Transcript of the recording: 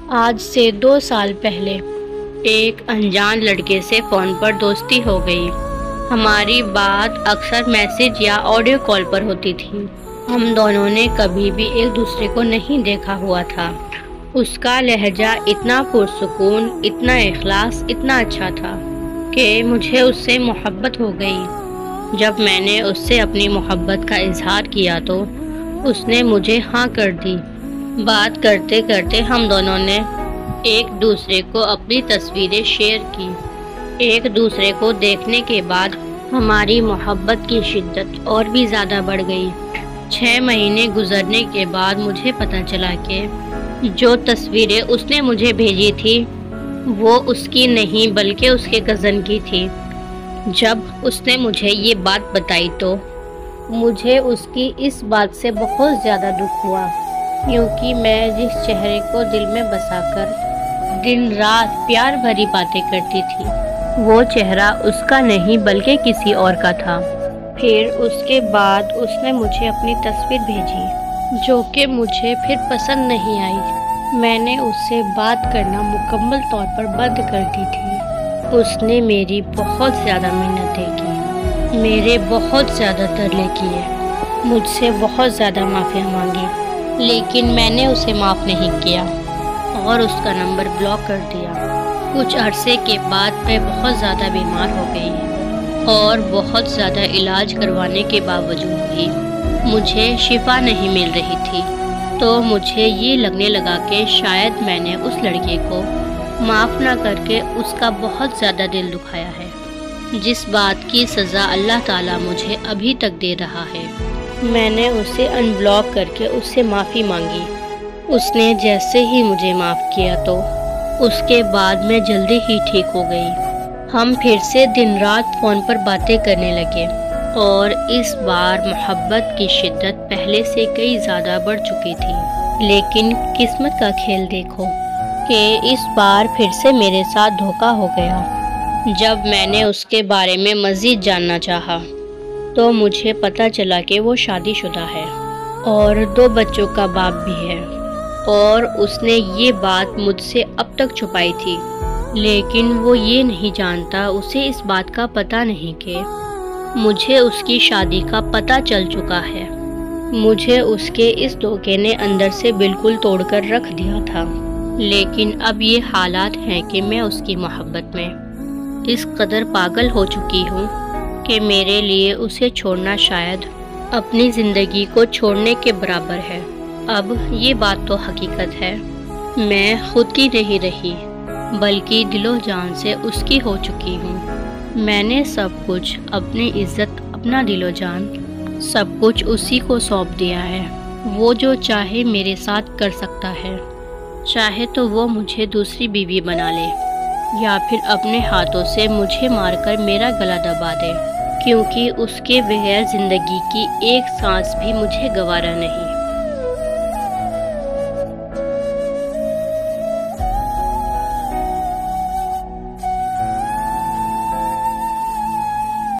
آج سے 2 سال پہلے ایک انجان لڑکے سے فون پر دوستی ہو گئی۔ ہماری بات اکثر میسج یا آڈیو کال پر ہوتی تھی۔ ہم دونوں نے کبھی بھی ایک دوسرے کو نہیں دیکھا ہوا تھا۔ اس کا لہجہ اتنا پرسکون، اتنا اخلاص، اتنا اچھا تھا کہ مجھے اس سے محبت ہو گئی۔ جب میں نے اس سے اپنی محبت کا اظہار کیا تو اس نے مجھے ہاں کر دی۔ بات کرتے کرتے ہم دونوں نے ایک دوسرے کو اپنی تصویریں شیئر کی۔ ایک دوسرے کو دیکھنے کے بعد ہماری محبت کی شدت اور بھی زیادہ بڑھ گئی۔ 6 مہینے گزرنے کے بعد مجھے پتہ چلا کہ جو تصویریں اس نے مجھے بھیجی تھی وہ اس کی نہیں بلکہ اس کے کزن کی تھی۔ جب اس نے مجھے یہ بات بتائی تو مجھے اس کی اس بات سے بہت زیادہ دکھ ہوا، کیونکہ میں جس چہرے کو دل میں بسا کر دن رات پیار بھری باتیں کرتی تھی وہ چہرہ اس کا نہیں بلکہ کسی اور کا تھا۔ پھر اس کے بعد اس نے مجھے اپنی تصویر بھیجی جو کہ مجھے پھر پسند نہیں آئی۔ میں نے اس سے بات کرنا مکمل طور پر بند کر دی تھی۔ اس نے میری بہت زیادہ منتیں کی، میرے بہت زیادہ ترلے کیے، مجھ سے بہت زیادہ معافیاں مانگی، لیکن میں نے اسے معاف نہیں کیا اور اس کا نمبر بلاک کر دیا۔ کچھ عرصے کے بعد میں بہت زیادہ بیمار ہو گئی اور بہت زیادہ علاج کروانے کے باوجود بھی مجھے شفا نہیں مل رہی تھی، تو مجھے یہ لگنے لگا کہ شاید میں نے اس لڑکے کو معاف نہ کر کے اس کا بہت زیادہ دل دکھایا ہے، جس بات کی سزا اللہ تعالیٰ مجھے ابھی تک دے رہا ہے۔ میں نے اسے ان بلاک کر کے اس سے معافی مانگی۔ اس نے جیسے ہی مجھے معاف کیا تو اس کے بعد میں جلدی ہی ٹھیک ہو گئی۔ ہم پھر سے دن رات فون پر باتیں کرنے لگے اور اس بار محبت کی شدت پہلے سے کئی زیادہ بڑھ چکی تھی۔ لیکن قسمت کا کھیل دیکھو کہ اس بار پھر سے میرے ساتھ دھوکا ہو گیا۔ جب میں نے اس کے بارے میں مزید جاننا چاہا تو مجھے پتہ چلا کہ وہ شادی شدہ ہے اور 2 بچوں کا باپ بھی ہے، اور اس نے یہ بات مجھ سے اب تک چھپائی تھی۔ لیکن وہ یہ نہیں جانتا، اسے اس بات کا پتہ نہیں کہ مجھے اس کی شادی کا پتہ چل چکا ہے۔ مجھے اس کے اس دھوکے نے اندر سے بالکل توڑ کر رکھ دیا تھا، لیکن اب یہ حالات ہیں کہ میں اس کی محبت میں اس قدر پاگل ہو چکی ہوں کہ میرے لیے اسے چھوڑنا شاید اپنی زندگی کو چھوڑنے کے برابر ہے۔ اب یہ بات تو حقیقت ہے، میں خود کی نہیں رہی بلکہ دل و جان سے اس کی ہو چکی ہوں۔ میں نے سب کچھ، اپنی عزت، اپنا دل و جان، سب کچھ اسی کو سونپ دیا ہے۔ وہ جو چاہے میرے ساتھ کر سکتا ہے، چاہے تو وہ مجھے دوسری بیوی بنا لے یا پھر اپنے ہاتھوں سے مجھے مار کر میرا گلا دبا دے، کیونکہ اس کے بغیر زندگی کی ایک سانس بھی مجھے گوارا نہیں۔